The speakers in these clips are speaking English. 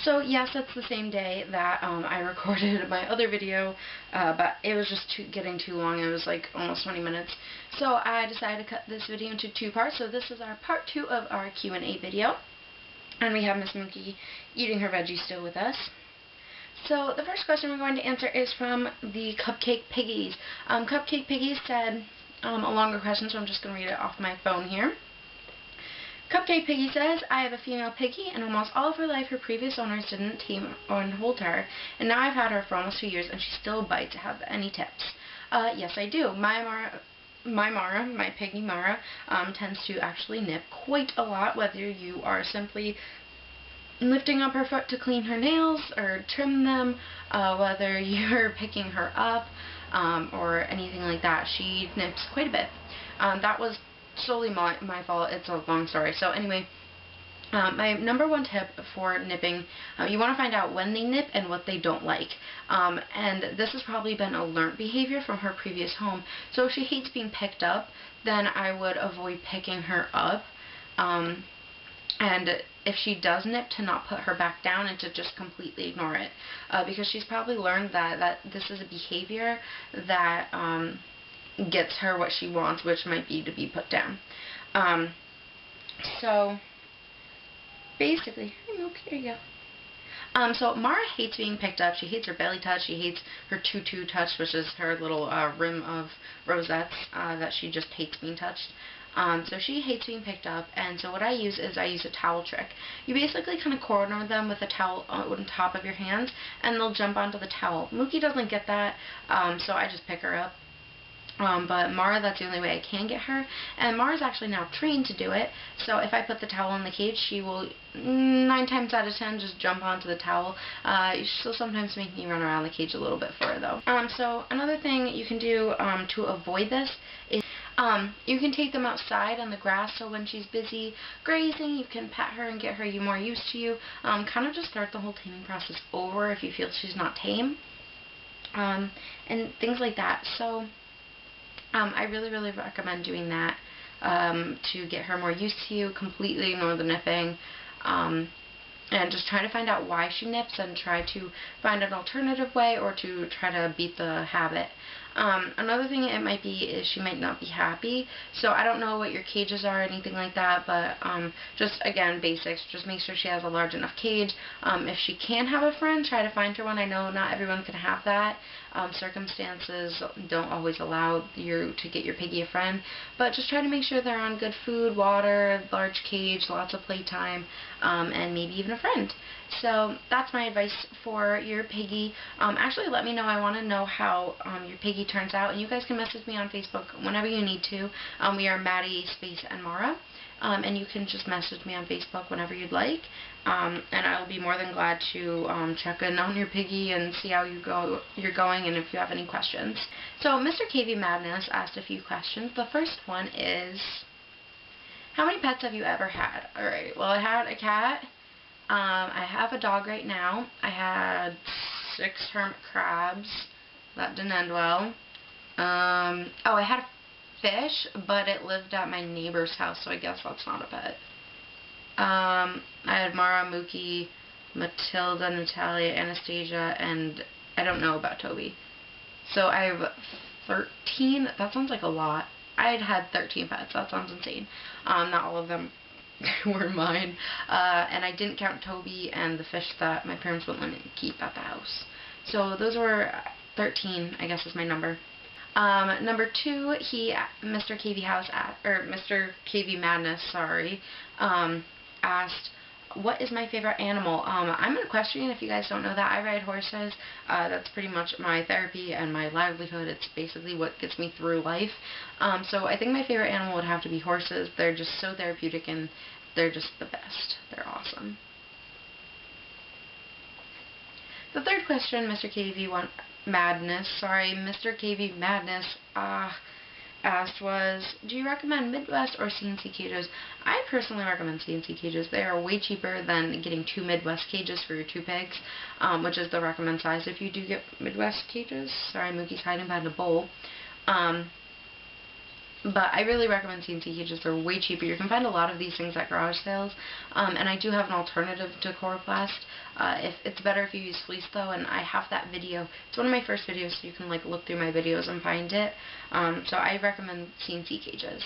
So yes, it's the same day that I recorded my other video, but it was just getting too long. It was like almost 20 minutes. So I decided to cut this video into 2 parts. So this is our part 2 of our Q&A video. And we have Miss Mookie eating her veggies still with us. So the first question we're going to answer is from the Cupcake Piggies. Cupcake Piggies said a longer question, so I'm just going to read it off my phone here. Cupcake Piggy says, I have a female piggy, and almost all of her life her previous owners didn't tame or hold her, and now I've had her for almost 2 years, and she still bites. Have any tips? Yes, I do. My piggy Mara, tends to actually nip quite a lot, whether you are simply lifting up her foot to clean her nails or trim them, whether you're picking her up, or anything like that. She nips quite a bit. That was solely my fault. It's a long story. So anyway, my number 1 tip for nipping, you want to find out when they nip and what they don't like. And this has probably been a learned behavior from her previous home. So if she hates being picked up, then I would avoid picking her up. And if she does nip, to not put her back down and to just completely ignore it. Because she's probably learned that this is a behavior that gets her what she wants, which might be to be put down. So basically, here you go. So Mara hates being picked up. She hates her belly touch. She hates her tutu touch, which is her little rim of rosettes that she just hates being touched. So she hates being picked up, and so what I use is I use a towel trick. You basically kind of corner them with a towel on top of your hands, and they'll jump onto the towel. Mookie doesn't get that, so I just pick her up. But Mara, that's the only way I can get her, and Mara's actually now trained to do it, so if I put the towel in the cage, she will 9 times out of 10 just jump onto the towel. She'll sometimes make me run around the cage a little bit for her though. So another thing you can do to avoid this is you can take them outside on the grass, so when she's busy grazing, you can pet her and get her more used to you. Kind of just start the whole taming process over if you feel she's not tame, and things like that. So I really recommend doing that to get her more used to you, completely ignore the nipping, and just try to find out why she nips and try to find an alternative way or to try to beat the habit. Another thing it might be is she might not be happy. So I don't know what your cages are or anything like that, but just again, basics. Just make sure she has a large enough cage. If she can have a friend, try to find her one. I know not everyone can have that. Circumstances don't always allow you to get your piggy a friend, but just try to make sure they're on good food, water, large cage, lots of playtime, and maybe even a friend. So that's my advice for your piggy. Actually, let me know. I want to know how your piggy turns out, and you guys can message me on Facebook whenever you need to. We are Maddie, Space, and Mara, and you can just message me on Facebook whenever you'd like, and I will be more than glad to check in on your piggy and see how you're going, and if you have any questions. So Mr. KV Madness asked a few questions. The first one is, how many pets have you ever had? Alright, well, I had a cat. I have a dog right now. I had 6 hermit crabs. That didn't end well. Oh, I had a fish, but it lived at my neighbor's house, so I guess that's not a pet. I had Mara, Mookie, Matilda, Natalia, Anastasia, and I don't know about Toby. So I have 13. That sounds like a lot. I had 13 pets. That sounds insane. Not all of them were mine, and I didn't count Toby and the fish that my parents wouldn't let me keep at the house. So those were 13, I guess is my number. Number 2, Mr. KV Madness, sorry, asked, what is my favorite animal? I'm an equestrian, if you guys don't know that. I ride horses. That's pretty much my therapy and my livelihood. It's basically what gets me through life. So I think my favorite animal would have to be horses. They're just so therapeutic, and they're just the best. They're awesome. The third question, Mr. KV Madness asked was, do you recommend Midwest or CNC cages? I personally recommend CNC cages. They are way cheaper than getting 2 Midwest cages for your 2 pigs, which is the recommend size if you do get Midwest cages. Sorry, Mookie's hiding behind a bowl. But I really recommend CNC cages. They're way cheaper. You can find a lot of these things at garage sales. And I do have an alternative to Coroplast. If it's better if you use fleece though, and I have that video. It's one of my first videos, so you can like look through my videos and find it. So I recommend CNC cages.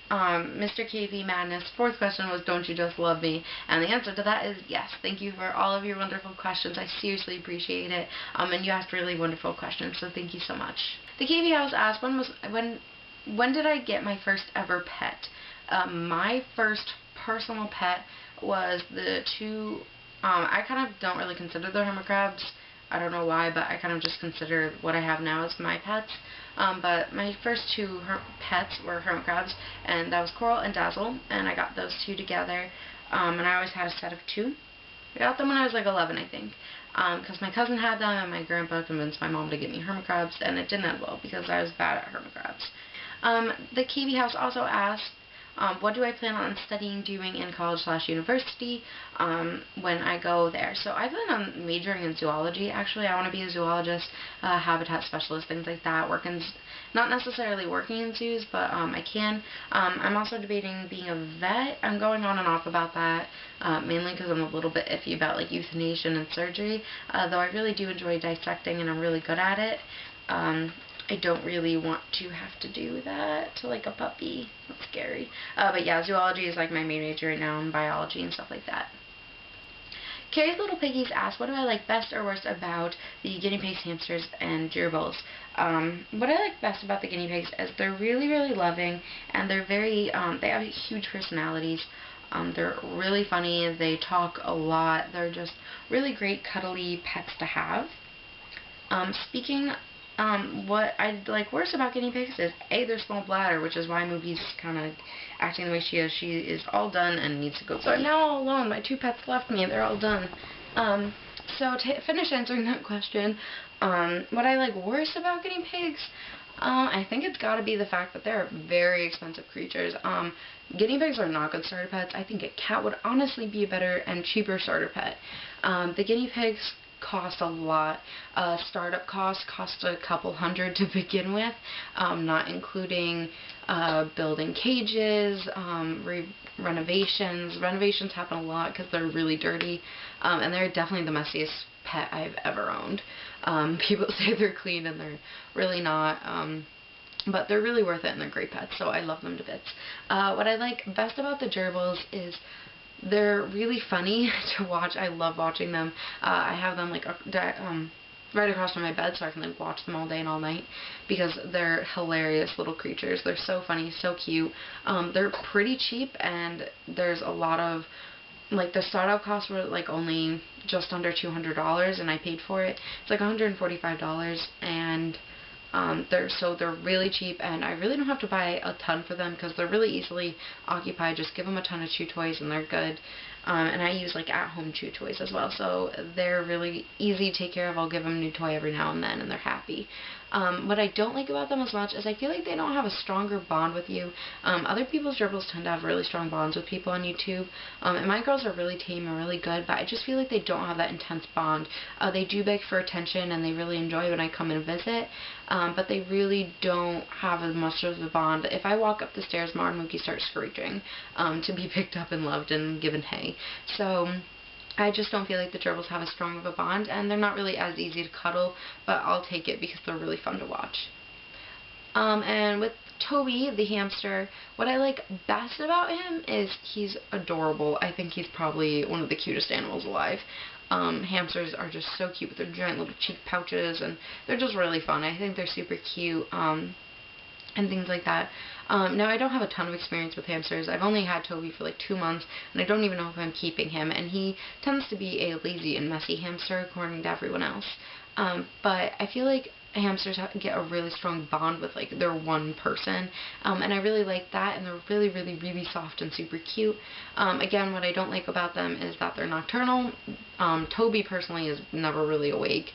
Mr. KV Madness, fourth question was, don't you just love me? And the answer to that is yes. Thank you for all of your wonderful questions. I seriously appreciate it. And you asked really wonderful questions, so thank you so much. The KV House asked, when did I get my first ever pet? My first personal pet was the two, I kind of don't really consider the hermit crabs. I don't know why, but I kind of just consider what I have now as my pets. But my first two pets were hermit crabs, and that was Coral and Dazzle, and I got those two together, and I always had a set of two. I got them when I was like 11, I think, because my cousin had them, and my grandpa convinced my mom to get me hermit crabs, and it didn't end well, because I was bad at hermit crabs. The Kiwi House also asked, what do I plan on studying, doing in college/university when I go there? So I plan on majoring in zoology. Actually, I want to be a zoologist, habitat specialist, things like that. Not necessarily working in zoos, but I can. I'm also debating being a vet. I'm going on and off about that, mainly because I'm a little bit iffy about like euthanasia and surgery, though I really do enjoy dissecting and I'm really good at it. I don't really want to have to do that to like a puppy. That's scary. But yeah, zoology is like my main major right now, and biology and stuff like that. Carrie's Little Piggies asked, what do I like best or worst about the guinea pigs, hamsters, and gerbils? What I like best about the guinea pigs is they're really, really loving, and they're very, they have huge personalities. They're really funny, they talk a lot, they're just really great cuddly pets to have. What I like worst about guinea pigs is A, their small bladder, which is why Mookie's kind of acting the way she is. She is all done and needs to go. So I'm now all alone. My two pets left me. They're all done. So to finish answering that question, what I like worst about guinea pigs, I think it's got to be the fact that they're very expensive creatures. Guinea pigs are not good starter pets. I think a cat would honestly be a better and cheaper starter pet. The guinea pigs cost a lot. Startup cost a couple hundred to begin with, not including building cages, renovations. Renovations happen a lot because they're really dirty, and they're definitely the messiest pet I've ever owned. People say they're clean and they're really not. But they're really worth it and they're great pets, so I love them to bits. What I like best about the gerbils is they're really funny to watch. I love watching them. I have them like right across from my bed, so I can like watch them all day and all night because they're hilarious little creatures. They're so funny, so cute. They're pretty cheap, and there's a lot of like the startup costs were like only just under $200, and I paid for it. It's like $145, and they're really cheap, and I really don't have to buy a ton for them because they're really easily occupied. Just give them a ton of chew toys and they're good. And I use like at-home chew toys as well, so they're really easy to take care of. I'll give them a new toy every now and then, and they're happy. What I don't like about them as much is I feel like they don't have a stronger bond with you. Other people's gerbils tend to have really strong bonds with people on YouTube, and my girls are really tame and really good, but I just feel like they don't have that intense bond. They do beg for attention, and they really enjoy when I come and visit, but they really don't have as much of a bond. If I walk up the stairs, Mar and Mookie start screeching to be picked up and loved and given hay. So I just don't feel like the gerbils have as strong of a bond, and they're not really as easy to cuddle, but I'll take it because they're really fun to watch. And with Toby, the hamster, what I like best about him is he's adorable. I think he's probably one of the cutest animals alive. Hamsters are just so cute with their giant little cheek pouches, and they're just really fun. I think they're super cute. And things like that. Now, I don't have a ton of experience with hamsters. I've only had Toby for like 2 months, and I don't even know if I'm keeping him, and he tends to be a lazy and messy hamster according to everyone else. But I feel like hamsters get a really strong bond with like their one person, and I really like that, and they're really, really, really soft and super cute. Again, what I don't like about them is that they're nocturnal. Toby personally is never really awake.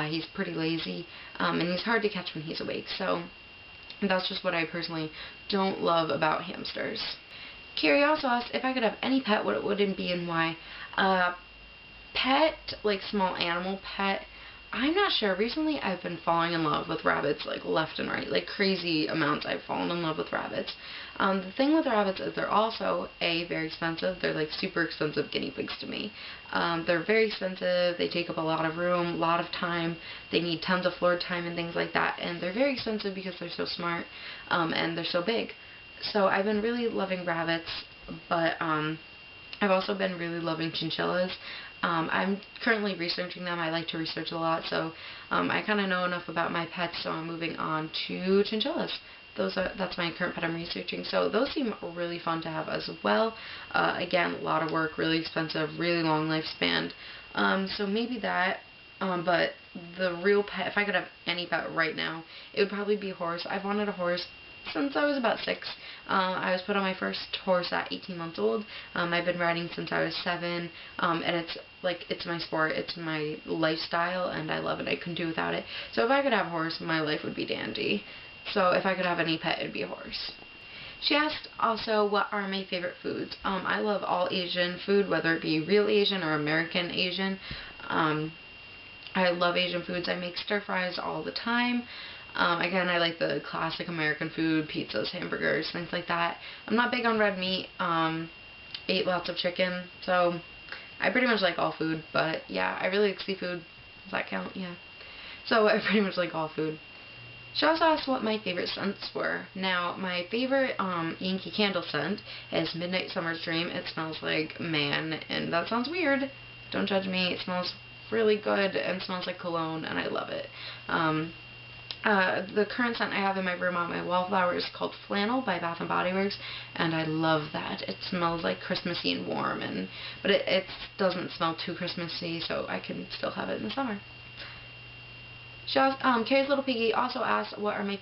He's pretty lazy, and he's hard to catch when he's awake, so that's just what I personally don't love about hamsters. Carrie also asked if I could have any pet, what it would it be and why. Pet, like small animal pet, I'm not sure. Recently I've been falling in love with rabbits like left and right. Like crazy amounts I've fallen in love with rabbits. The thing with rabbits is they're also, A, very expensive. They're like super expensive guinea pigs to me. They're very expensive. They take up a lot of room, a lot of time. They need tons of floor time and things like that. And they're very expensive because they're so smart and they're so big. So I've been really loving rabbits, but I've also been really loving chinchillas. I'm currently researching them. I like to research a lot, so I kind of know enough about my pets, so I'm moving on to chinchillas. That's my current pet I'm researching, so those seem really fun to have as well. Again, a lot of work, really expensive, really long lifespan, so maybe that. But the real pet, if I could have any pet right now, it would probably be a horse. I've wanted a horse since I was about 6. I was put on my first horse at 18 months old. I've been riding since I was 7, and it's my sport, it's my lifestyle, and I love it. I couldn't do without it. So if I could have a horse, my life would be dandy. So if I could have any pet, it would be a horse. She asked also, what are my favorite foods? I love all Asian food, whether it be real Asian or American Asian. I love Asian foods. I make stir fries all the time. Again, I like the classic American food, pizzas, hamburgers, things like that. I'm not big on red meat. Ate lots of chicken, so I pretty much like all food. But yeah, I really like seafood. Does that count? Yeah. So I pretty much like all food. She also asked what my favorite scents were. Now, my favorite Yankee Candle scent is Midnight Summer's Dream. It smells like man, and that sounds weird. Don't judge me. It smells really good and smells like cologne, and I love it. The current scent I have in my room on my wallflower is called Flannel by Bath & Body Works, and I love that. It smells like Christmassy and warm, but it doesn't smell too Christmassy, so I can still have it in the summer. She also, Carrie's Little Piggy also asked what are my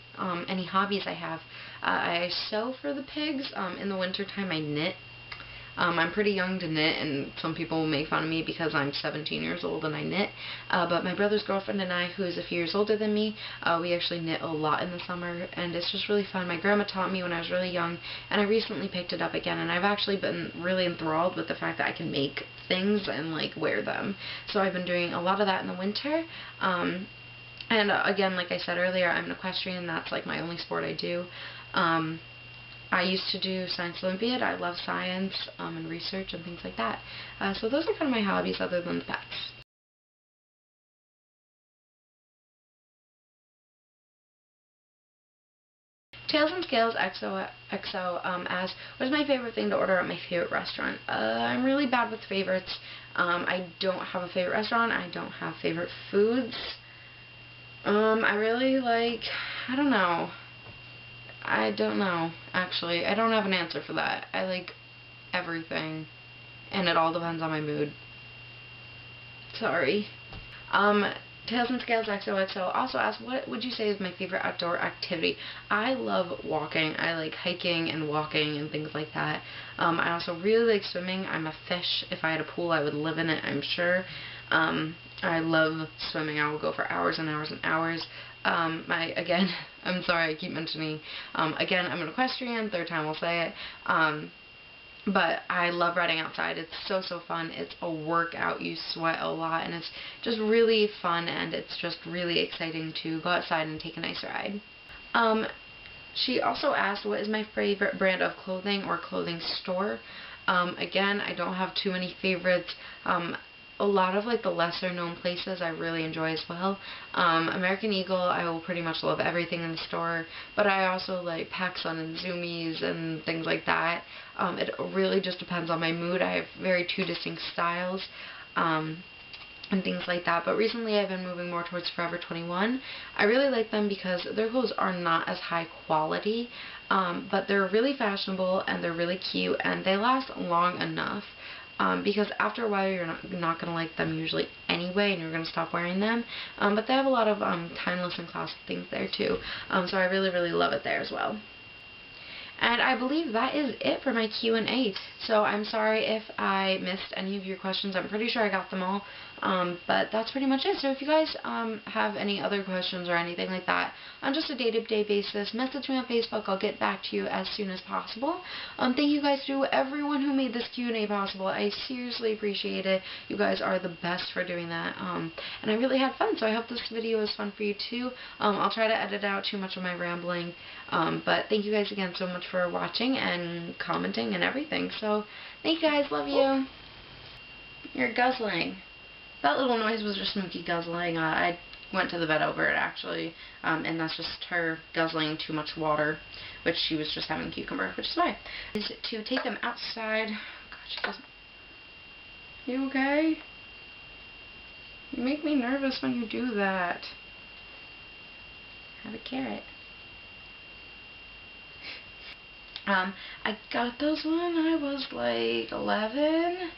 any hobbies I have. I sew for the pigs. In the wintertime I knit. I'm pretty young to knit, and some people make fun of me because I'm 17 years old and I knit. But my brother's girlfriend and I, who is a few years older than me, we actually knit a lot in the summer, and it's just really fun. My grandma taught me when I was really young, and I recently picked it up again, and I've actually been really enthralled with the fact that I can make things and like wear them. So I've been doing a lot of that in the winter. And again, like I said earlier, I'm an equestrian. That's like my only sport I do. I used to do Science Olympiad. I love science and research and things like that. So those are kind of my hobbies other than the pets. Tails and Scales XOXO asks, what is my favorite thing to order at my favorite restaurant? I'm really bad with favorites. I don't have a favorite restaurant. I don't have favorite foods. I really like, I don't know, actually. I don't have an answer for that. I like everything, and it all depends on my mood. Sorry. Tails and Scales XOXO also asked, what would you say is my favorite outdoor activity? I love walking. I like hiking and walking and things like that. I also really like swimming. I'm a fish. If I had a pool, I would live in it, I'm sure. I love swimming. I will go for hours and hours and hours. Again, I'm sorry I keep mentioning, again, I'm an equestrian, third time I'll say it, but I love riding outside. It's so fun. It's a workout. You sweat a lot, and it's just really fun, and it's just really exciting to go outside and take a nice ride. She also asked, what is my favorite brand of clothing or clothing store? Again, I don't have too many favorites. A lot of like the lesser known places I really enjoy as well. American Eagle, I will pretty much love everything in the store, but I also like PacSun and Zoomies and things like that. It really just depends on my mood. I have two distinct styles and things like that, but recently I've been moving more towards Forever 21. I really like them because their clothes are not as high quality, but they're really fashionable and they're really cute and they last long enough. Because after a while you're not going to like them usually anyway, and you're going to stop wearing them. But they have a lot of timeless and classic things there too. So I really love it there as well. And I believe that is it for my Q&A. So I'm sorry if I missed any of your questions. I'm pretty sure I got them all. But that's pretty much it. So if you guys have any other questions or anything like that on just a day-to-day basis, message me on Facebook. I'll get back to you as soon as possible. Thank you guys to everyone who made this Q&A possible. I seriously appreciate it. You guys are the best for doing that. And I really had fun, so I hope this video was fun for you too. I'll try to edit out too much of my rambling. But thank you guys again so much for watching and commenting and everything. So thank you guys. Love you. You're guzzling. That little noise was just Mookie guzzling. I went to the vet over it, actually, and that's just her guzzling too much water, which she was just having cucumber, which is why. Is to take them outside. God, she doesn't. You okay? You make me nervous when you do that. Have a carrot. I got those when I was like 11.